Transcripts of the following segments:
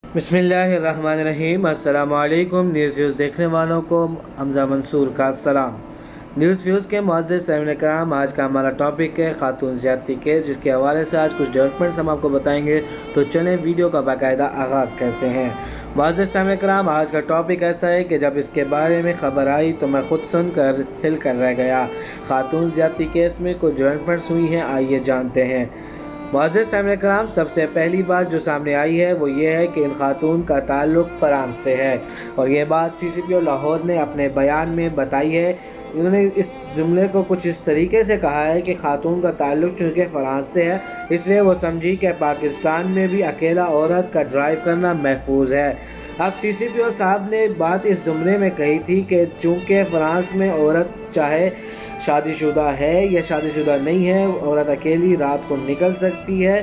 बिस्मिल्लाहिर्रहमानिर्रहीम। अस्सलाम वालेकुम। न्यूज़ व्यूज़ देखने वालों को हमजा मंसूर का सलाम। न्यूज़ व्यूज़ के मुअज़्ज़िज़ सामिईन किराम, आज का हमारा टॉपिक है खातून ज़्यादती केस, जिसके हवाले से आज कुछ डेवलपमेंट्स हम आपको बताएंगे। तो चलें वीडियो का बाकायदा आगाज़ करते हैं। मुअज़्ज़िज़ सामिईन किराम, आज का टॉपिक ऐसा है कि जब इसके बारे में ख़बर आई तो मैं ख़ुद सुनकर हिल कर रह गया। खातून ज़्यादती केस में कुछ डेवलपमेंट्स हुई हैं, आइए जानते हैं। मुअज़्ज़िज़ सामिईन किराम, सबसे पहली बात जो सामने आई है वो ये है कि इन खातून का ताल्लुक़ फ्रांस से है, और ये बात CCPO लाहौर ने अपने बयान में बताई है। इन्होंने इस जुमले को कुछ इस तरीके से कहा है कि खातून का ताल्लुक़ चूँकि फ्रांस से है, इसलिए वो समझी कि पाकिस्तान में भी अकेला औरत का ड्राइव करना महफूज है। अब CCPO साहब ने बात इस जुमले में कही थी कि चूँकि फ्रांस में औरत चाहे शादीशुदा है या शादीशुदा नहीं है, औरत अकेली रात को निकल सकती है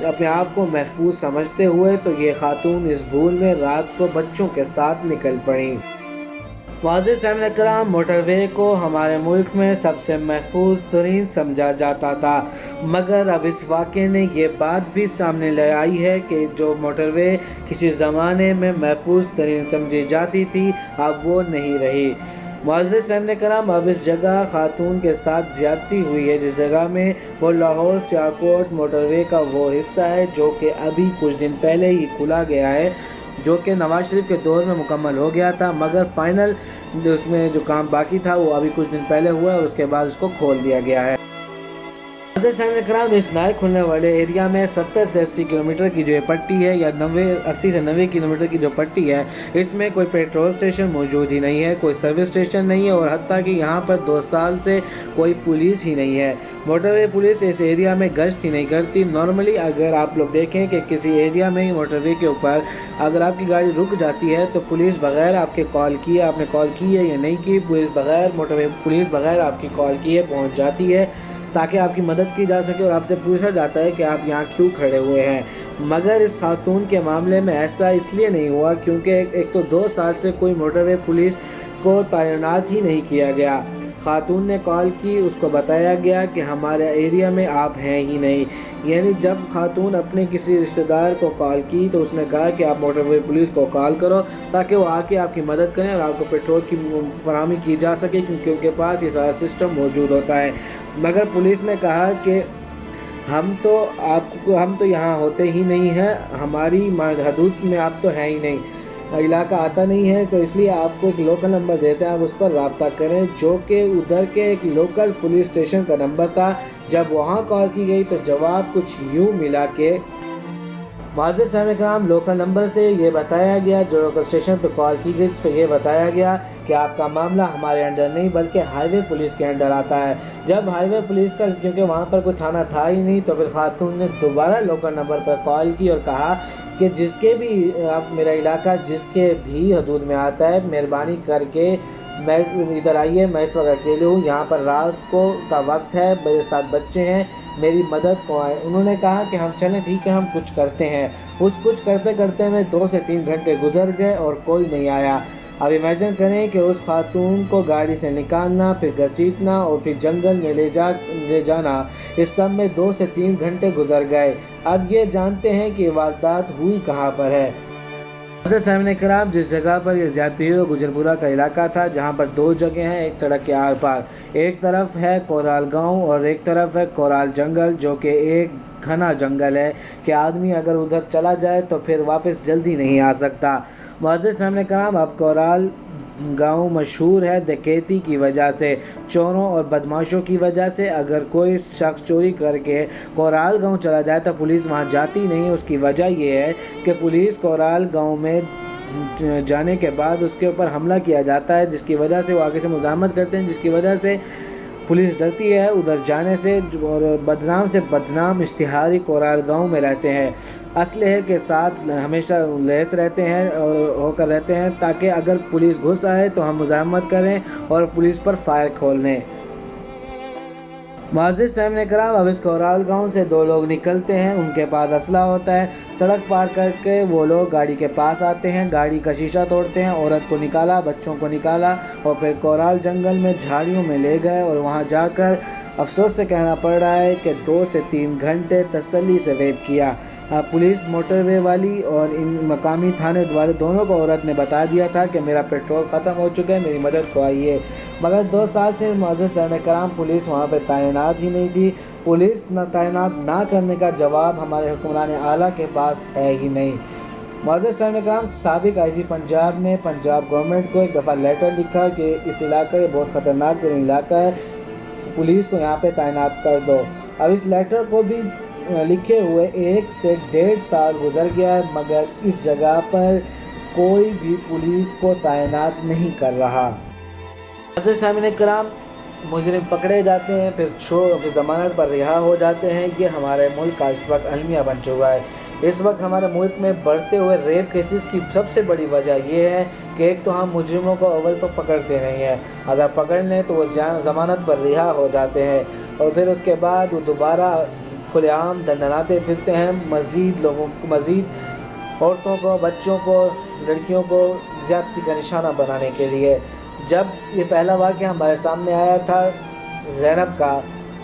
अपने आप को महफूज समझते हुए, तो ये खातून इस भूल में रात को बच्चों के साथ निकल पड़ी। मुअज़्ज़िज़ सामिईन किराम, मोटरवे को हमारे मुल्क में सबसे महफूज तरीन समझा जाता था, मगर अब इस वाक़े ने ये बात भी सामने ले आई है कि जो मोटरवे किसी ज़माने में महफूज तरीन समझी जाती थी, अब वो नहीं रही। मुअज़्ज़िज़ सामिईन किराम, अब इस जगह खातून के साथ ज़्यादती हुई है, जिस जगह में वो लाहौर सियालकोट मोटरवे का वो हिस्सा है जो कि अभी कुछ दिन पहले ही खुला गया है, जो कि नवाज शरीफ के दौर में मुकम्मल हो गया था, मगर फाइनल उसमें जो काम बाकी था वो अभी कुछ दिन पहले हुआ है और उसके बाद उसको खोल दिया गया है। मुअज़्ज़िज़ सामिईन किराम, इस नए खुलने वाले एरिया में 70 से 80 किलोमीटर की जो ये पट्टी है, या 80 से 90 किलोमीटर की जो पट्टी है, इसमें कोई पेट्रोल स्टेशन मौजूद ही नहीं है, कोई सर्विस स्टेशन नहीं है, और हत्ता कि यहाँ पर 2 साल से कोई पुलिस ही नहीं है। मोटरवे पुलिस इस एरिया में गश्त ही नहीं करती। नॉर्मली अगर आप लोग देखें कि किसी एरिया में मोटरवे के ऊपर अगर आपकी गाड़ी रुक जाती है तो पुलिस बगैर आपके कॉल किए, आपने कॉल की है या नहीं की, पुलिस बगैर आपकी कॉल किए पहुँच जाती है, ताकि आपकी मदद की जा सके और आपसे पूछा जाता है कि आप यहाँ क्यों खड़े हुए हैं। मगर इस खातून के मामले में ऐसा इसलिए नहीं हुआ क्योंकि एक तो 2 साल से कोई मोटरवे पुलिस को तैनात ही नहीं किया गया। खातून ने कॉल की, उसको बताया गया कि हमारे एरिया में आप हैं ही नहीं। यानी जब खातून अपने किसी रिश्तेदार को कॉल की तो उसने कहा कि आप मोटरवे पुलिस को कॉल करो ताकि वो आके आपकी मदद करें और आपको पेट्रोल की फराहमी की जा सके, क्योंकि उनके पास ये सारा सिस्टम मौजूद होता है। मगर पुलिस ने कहा कि हम तो यहाँ होते ही नहीं हैं, हमारी हदूद में आप तो हैं ही नहीं, इलाका आता नहीं है, तो इसलिए आपको एक लोकल नंबर देते हैं, आप उस पर रब्ता करें, जो कि उधर के एक लोकल पुलिस स्टेशन का नंबर था। जब वहाँ कॉल की गई तो जवाब कुछ यूँ मिला कि मुअज़्ज़िज़ सामिईन किराम, लोकल नंबर से ये बताया गया, जो लोकल स्टेशन पर कॉल की गई तो ये बताया गया कि आपका मामला हमारे अंडर नहीं बल्कि हाईवे पुलिस के अंडर आता है। जब हाईवे पुलिस का, क्योंकि वहाँ पर कोई थाना था ही नहीं, तो फिर खातून ने दोबारा लोकल नंबर पर कॉल की और कहा कि जिसके भी आप मेरा इलाका जिसके भी हदूद में आता है, मेहरबानी करके मैं इधर आइए, मैं इस वक्त अकेले हूँ, यहाँ पर रात का वक्त है, मेरे साथ बच्चे हैं, मेरी मदद को आए। उन्होंने कहा कि हम चलें, ठीक है, हम कुछ करते हैं। कुछ करते करते में 2 से 3 घंटे गुजर गए और कोई नहीं आया। अब इमेजिन करें कि उस खातून को गाड़ी से निकालना, फिर घसीटना और फिर जंगल में ले जाना, इस सब में 2 से 3 घंटे गुजर गए। अब ये जानते हैं कि वारदात हुई कहाँ पर है। मुअज़्ज़िज़ सामिईन किराम, जिस जगह पर ये ज़्यादती हुई गुजरपुरा का इलाका था, जहाँ पर 2 जगह हैं एक सड़क के आर पार। एक तरफ है कोराल गांव और एक तरफ है कोराल जंगल, जो कि एक घना जंगल है कि आदमी अगर उधर चला जाए तो फिर वापस जल्दी नहीं आ सकता। मुअज़्ज़िज़ सामिईन किराम, अब कोराल गांव मशहूर है डकैती की वजह से, चोरों और बदमाशों की वजह से। अगर कोई शख्स चोरी करके कोराल गांव चला जाए तो पुलिस वहां जाती नहीं। उसकी वजह यह है कि पुलिस कोराल गांव में जाने के बाद उसके ऊपर हमला किया जाता है, जिसकी वजह से वो आगे से मुज़ाहमत करते हैं, जिसकी वजह से पुलिस डरती है उधर जाने से, और बदनाम से बदनाम इश्तिहारी कोराल गांव में रहते हैं। असलहे के साथ हमेशा लैस रहते हैं और होकर रहते हैं, ताकि अगर पुलिस घुस आए तो हम मुज़ाहमत करें और पुलिस पर फायर खोल दें। मुअज़्ज़िज़ सामिईन किराम, अब इस कोराल गांव से 2 लोग निकलते हैं, उनके पास असला होता है। सड़क पार करके वो लोग गाड़ी के पास आते हैं, गाड़ी का शीशा तोड़ते हैं, औरत को निकाला, बच्चों को निकाला और फिर कोराल जंगल में झाड़ियों में ले गए, और वहां जाकर अफसोस से कहना पड़ रहा है कि 2 से 3 घंटे तसल्ली से रेप किया। पुलिस मोटरवे वाली और इन मकामी थाने वाले दोनों को औरत ने बता दिया था कि मेरा पेट्रोल ख़त्म हो चुका है, मेरी मदद को आइए। मगर 2 साल से मुअज़्ज़िज़ साहिब कराम पुलिस वहाँ पे तैनात ही नहीं थी। पुलिस तैनात ना करने का जवाब हमारे हुक्मरान आला के पास है ही नहीं। मुअज़्ज़िज़ साहिब कराम साबिक IG पंजाब ने पंजाब गवर्नमेंट को एक दफ़ा लेटर लिखा कि इस इलाका बहुत ख़तरनाक इलाका है, पुलिस को यहाँ पे तैनात कर दो। अब इस लेटर को भी लिखे हुए 1 से 1.5 साल गुजर गया है, मगर इस जगह पर कोई भी पुलिस को तैनात नहीं कर रहा। मुअज़्ज़िज़ साहिब कराम मुजरिम पकड़े जाते हैं, फिर ज़मानत पर रिहा हो जाते हैं। ये हमारे मुल्क का इस वक्त अलमिया बन चुका है। इस वक्त हमारे मुल्क में बढ़ते हुए रेप केसेस की सबसे बड़ी वजह यह है कि एक तो हम मुजरिमों को अव्वल तो पकड़ते नहीं हैं, अगर पकड़ लें तो वो ज़मानत पर रिहा हो जाते हैं और फिर उसके बाद वो दोबारा खुलेआम दंदनाते फिरते हैं, मज़ीद औरतों को, बच्चों को, लड़कियों को ज़्यादती का निशाना बनाने के लिए। जब ये पहला वाक़या हमारे सामने आया था ज़ैनब का,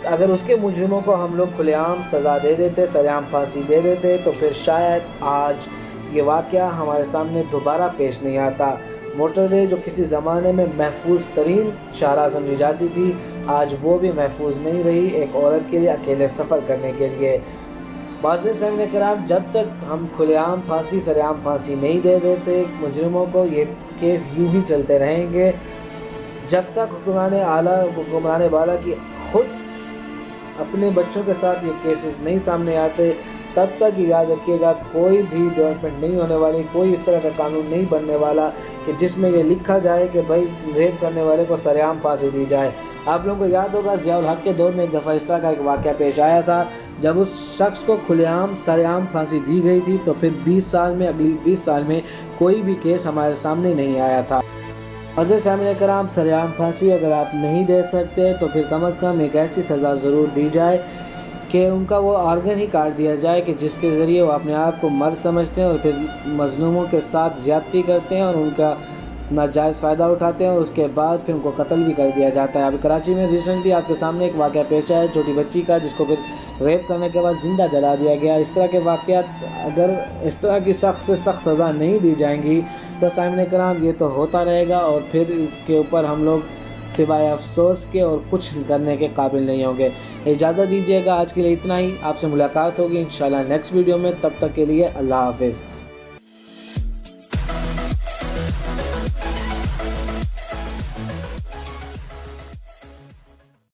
अगर उसके मुजरिमों को हम लोग खुलेआम सज़ा दे देते, सरेआम फांसी दे देते, तो फिर शायद आज ये वाक़या हमारे सामने दोबारा पेश नहीं आता। मोटरवे जो किसी ज़माने में महफूज तरीन शाहराह समझी जाती थी, आज वो भी महफूज नहीं रही एक औरत के लिए अकेले सफ़र करने के लिए। मुअज़्ज़िज़ साहिब कराम, जब तक हम खुलेआम फांसी, सरेआम फांसी नहीं दे देते मुजरिमों को, ये केस यूं ही चलते रहेंगे जब तक हुक्मरान बाला की खुद अपने बच्चों के साथ ये केसेस नहीं सामने आते। तब तक याद रखिएगा, कोई भी डेवलपमेंट नहीं होने वाली, कोई इस तरह का कानून नहीं बनने वाला कि जिसमें ये लिखा जाए कि भाई रेप करने वाले को सरेआम फांसी दी जाए। आप लोगों को याद होगा ज़ियाउल हक के दौर में एक दफ़ा इस तरह का एक वाक़या पेश आया था, जब उस शख्स को खुलेआम सरेआम फांसी दी गई थी, तो फिर 20 साल में, अगली 20 साल में कोई भी केस हमारे सामने नहीं आया था। मुअज़्ज़िज़ साहिब कराम, सरेआम फांसी अगर आप नहीं दे सकते तो फिर कम अज़ कम एक ऐसी सज़ा ज़रूर दी जाए कि उनका वो आर्गन ही काट दिया जाए कि जिसके ज़रिए वो अपने आप को मर्द समझते हैं और फिर मज़लूमों के साथ ज़्यादती करते हैं और उनका नाजायज़ फ़ायदा उठाते हैं और उसके बाद फिर उनको कत्ल भी कर दिया जाता है। अभी कराची में रिसेंटली आपके सामने एक वाक़या पेश आया छोटी बच्ची का, जिसको फिर रेप करने के बाद ज़िंदा जला दिया गया। इस तरह के वाक़यात, अगर इस तरह की सख्त से सख्त सज़ा नहीं दी जाएंगी तो साहिब कराम ये तो होता रहेगा और फिर इसके ऊपर हम लोग सिवाय अफसोस के और कुछ करने के काबिल नहीं होंगे। इजाज़त दीजिएगा, आज के लिए इतना ही। आपसे मुलाकात होगी इंशाल्लाह नेक्स्ट वीडियो में। तब तक के लिए अल्लाह हाफ़िज़।